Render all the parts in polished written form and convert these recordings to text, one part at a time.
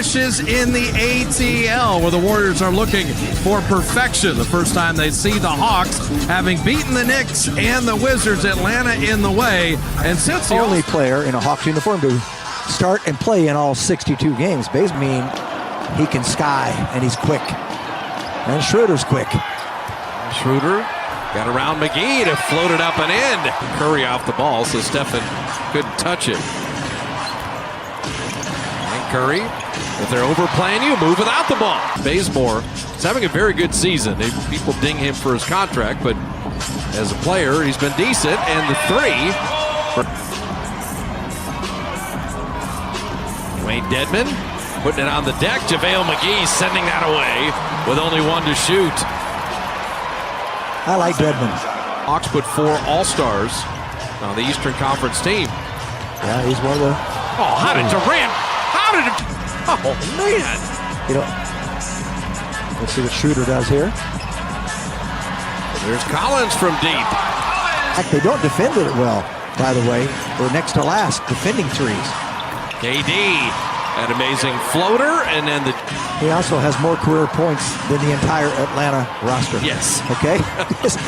finishes in the ATL, where the Warriors are looking for perfection. The first time they see the Hawks, having beaten the Knicks and the Wizards, Atlanta in the way. And since the only player in a Hawks uniform to start and play in all 62 games, basically mean he can sky and he's quick. And Schroeder's quick. Schroeder got around McGee to float it up and in. Curry off the ball, so Stephen couldn't touch it. And Curry, if they're overplaying you, move without the ball. Bazemore is having a very good season. People ding him for his contract, but as a player, he's been decent. And the three. Wayne Dedmon putting it on the deck. JaVale McGee sending that away with only one to shoot. I like Dedmon. Hawks put 4 All-Stars on the Eastern Conference team. Yeah, he's one of the... Oh, how did Durant? How did it... Oh, man. You know, let's see what Schroeder does here. There's Collins from deep. They don't defend it well, by the way. We're next to last defending threes. KD, an amazing floater, and then the... He also has more career points than the entire Atlanta roster. Yes. Okay?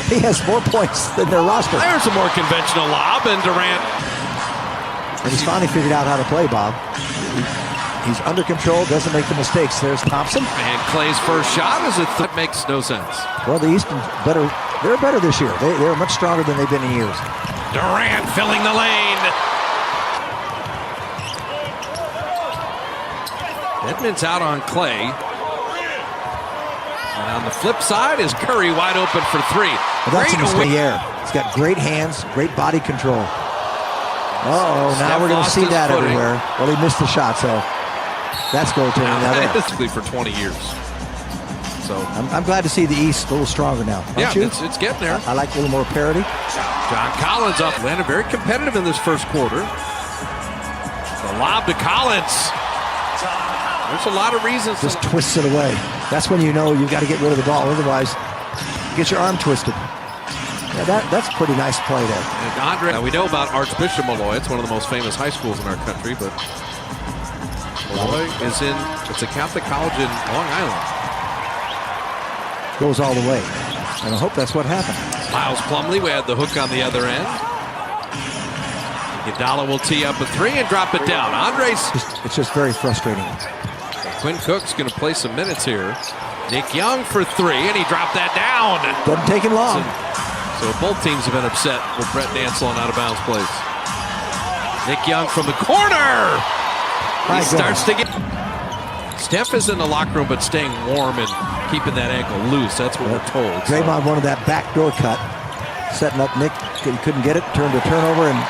He has more points than their roster. There's a more conventional lob, and Durant... And he's finally figured out how to play, Bob. He's under control, doesn't make the mistakes. There's Thompson. And Clay's first shot is that makes no sense. Well, the Eastern's better. They're better this year. They're much stronger than they've been in years. Durant filling the lane. Edmonds out on Clay. And on the flip side is Curry wide open for 3. Well, that's in the air. He's got great hands, great body control. Uh-oh, now we're going to see that everywhere. Well, he missed the shot, so that's goaltending. Basically for 20 years. So I'm glad to see the East a little stronger now. Yeah, you? It's getting there. I like a little more parity. John Collins up. Atlanta very competitive in this first quarter. The lob to Collins. There's a lot of reasons. Just twists it away. That's when you know you've got to get rid of the ball. Otherwise, you get your arm twisted. Yeah, that's a pretty nice play there. And Andre, we know about Archbishop Malloy. It's one of the most famous high schools in our country, but Malloy is it's a Catholic college in Long Island. Goes all the way. And I hope that's what happened. Miles Plumlee, we had the hook on the other end. Iguodala will tee up a 3 and drop it down. Andres. It's just very frustrating. Quinn Cook's going to play some minutes here. Nick Young for 3, and he dropped that down. Doesn't take him long. So both teams have been upset with Brett Dansel on out-of-bounds plays. Nick Young from the corner. He starts to get... Steph is in the locker room, but staying warm and keeping that ankle loose. That's what we're told. Draymond wanted that backdoor cut. Setting up Nick. He couldn't get it. Turned a turnover and...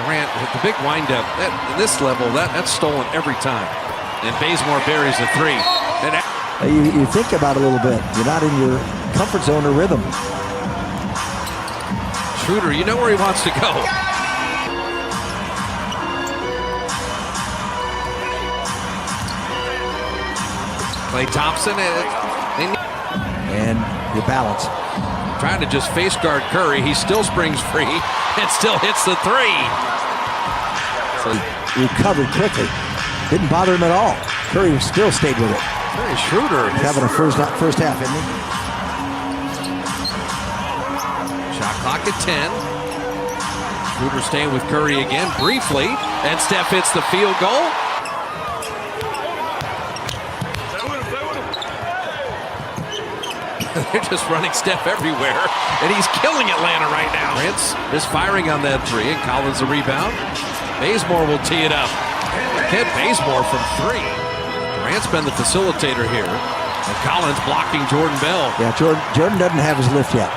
Durant, the big windup. At this level, that's stolen every time. And Bazemore buries the 3. And you think about it a little bit. You're not in your comfort zone or rhythm. Schroeder, you know where he wants to go. Klay Thompson. And your balance. Trying to just face guard Curry. He still springs free and still hits the 3. So he recovered quickly. Didn't bother him at all. Curry still stayed with it. Very Schroeder. He's having a first half, isn't he? Shot clock at 10. Schroeder staying with Curry again briefly. And Steph hits the field goal. They're just running Steph everywhere. And he's killing Atlanta right now. Prince is firing on that 3. And Collins the rebound. Bazemore will tee it up. Kent Bazemore from 3. Durant's been the facilitator here. And Collins blocking Jordan Bell. Yeah, Jordan doesn't have his lift yet.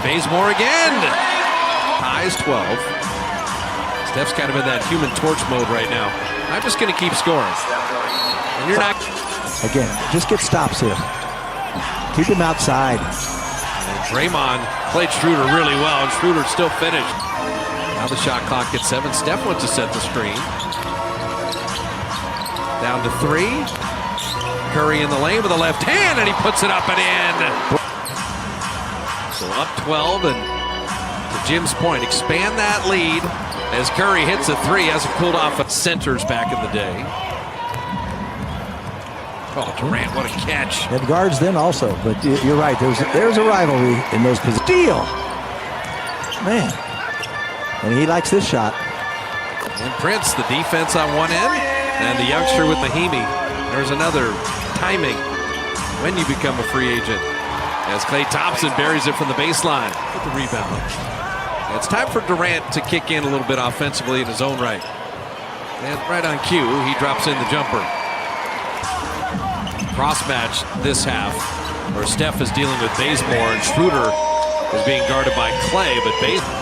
Bazemore again. Ties 12. Steph's kind of in that human torch mode right now. I'm just going to keep scoring. And you're not... Again, just get stops here. Keep him outside. And Draymond played Schroeder really well, and Schroeder still finished. Now the shot clock at 7. Steph went to set the screen. Down to 3. Curry in the lane with the left hand, and he puts it up and in. So up 12, and to Jim's point, expand that lead. As Curry hits a three, hasn't cooled off at centers back in the day. Oh, Durant, what a catch. And guards then also, but you're right. There's a rivalry in those positions. Steal! Man. And he likes this shot. And Prince, the defense on one end, and the youngster with Mahimi. There's another timing when you become a free agent. As Klay Thompson buries it from the baseline with the rebound. It's time for Durant to kick in a little bit offensively in his own right. And right on cue, he drops in the jumper. Cross match this half, where Steph is dealing with Bazemore and Schroeder is being guarded by Klay, but Bazemore.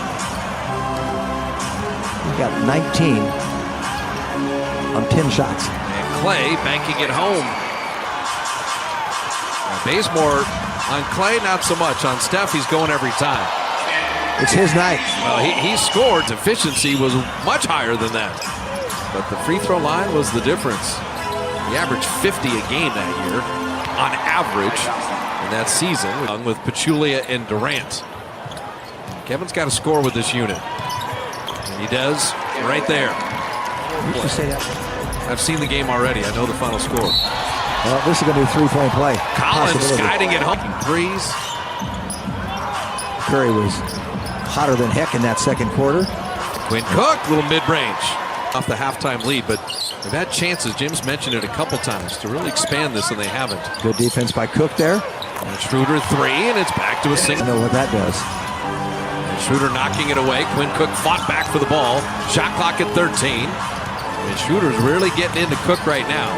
He got 19 on 10 shots. And Klay banking it home. Now Bazemore on Klay, not so much. On Steph, he's going every time. It's his night. Well, he scored. Efficiency was much higher than that. But the free throw line was the difference. He averaged 50 a game that year, on average, in that season, with Pachulia and Durant. Kevin's got to score with this unit. And he does right there. I've seen the game already. I know the final score. Well, this is going to be a three-point play. Collins guiding it home. Threes. Curry was hotter than heck in that second quarter. Quinn Cook, little mid-range off the halftime lead, but they've had chances. Jim's mentioned it a couple times to really expand this, and they haven't. Good defense by Cook there. And Schroeder three, and it's back to a single. I know what that does. And Schroeder knocking it away. Quinn Cook fought back for the ball. Shot clock at 13. And Schroeder's really getting into Cook right now.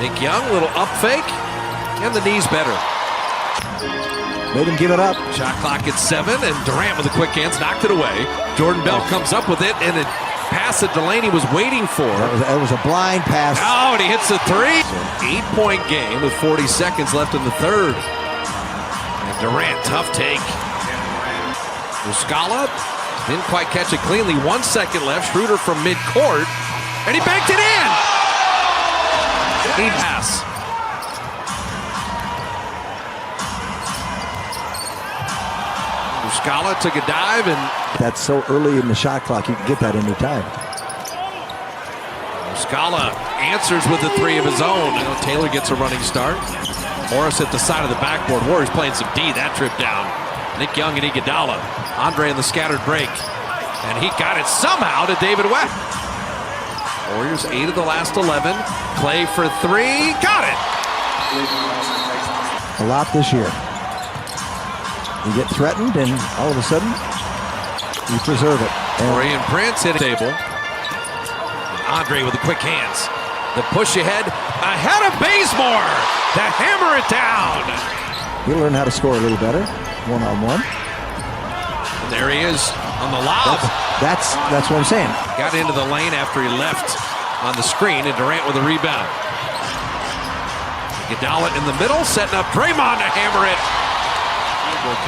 Nick Young, little up fake, and the knee's better. Made him give it up. Shot clock at 7, and Durant with the quick hands knocked it away. Jordan Bell comes up with it, and a pass that Delaney was waiting for. That was a blind pass. Oh, and he hits the three. 8-point game with 40 seconds left in the third. And Durant, tough take. Muscala didn't quite catch it cleanly. 1 second left. Schroeder from midcourt, and he banked it in. He pass. Muscala took a dive, and that's so early in the shot clock. You can get that any time. Muscala answers with a three of his own. You know, Taylor gets a running start. Morris at the side of the backboard. Warriors playing some D. That trip down. Nick Young and Iguodala. Andre in the scattered break, and he got it somehow to David West. Warriors 8 of the last 11. Klay for three. Got it. A lot this year. You get threatened, and all of a sudden, you preserve it. Dorian Prince hit a table. Andre with the quick hands. The push ahead of Bazemore to hammer it down. He'll learn how to score a little better, one-on-one. And there he is on the lob. That's what I'm saying. Got into the lane after he left on the screen, and Durant with a rebound. Iguodala in the middle, setting up Draymond to hammer it.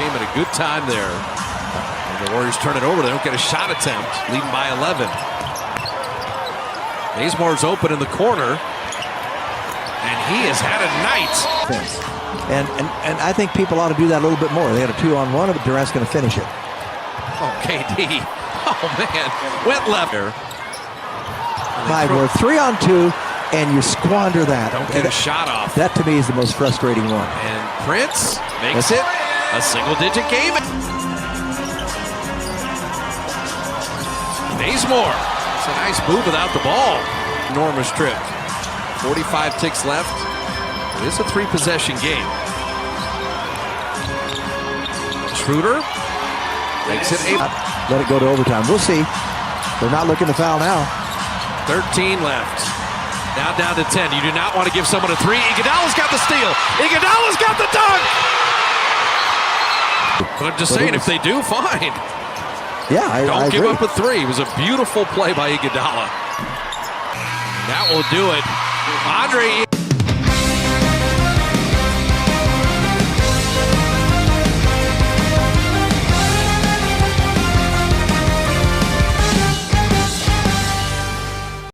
Came at a good time there. And the Warriors turn it over. They don't get a shot attempt, leading by 11. Bazemore's open in the corner, and he has had a night. And I think people ought to do that a little bit more. They had a 2-on-1, but Durant's going to finish it. Oh, KD. Oh, man. Went left there. We're 3-on-2, and you squander that. Don't get a shot off. That, to me, is the most frustrating one. And Prince makes it a single-digit game. Bazemore. It's a nice move without the ball. Enormous trip. 45 ticks left. It is a 3-possession game. Schroeder makes it 8. Let it go to overtime. We'll see. They're not looking to foul now. 13 left. Now down to 10. You do not want to give someone a three. Iguodala's got the steal. Iguodala's got the dunk. But I'm just saying, if they do, fine. Yeah, I Don't give agree. up a three. It was a beautiful play by Iguodala. That will do it. Andre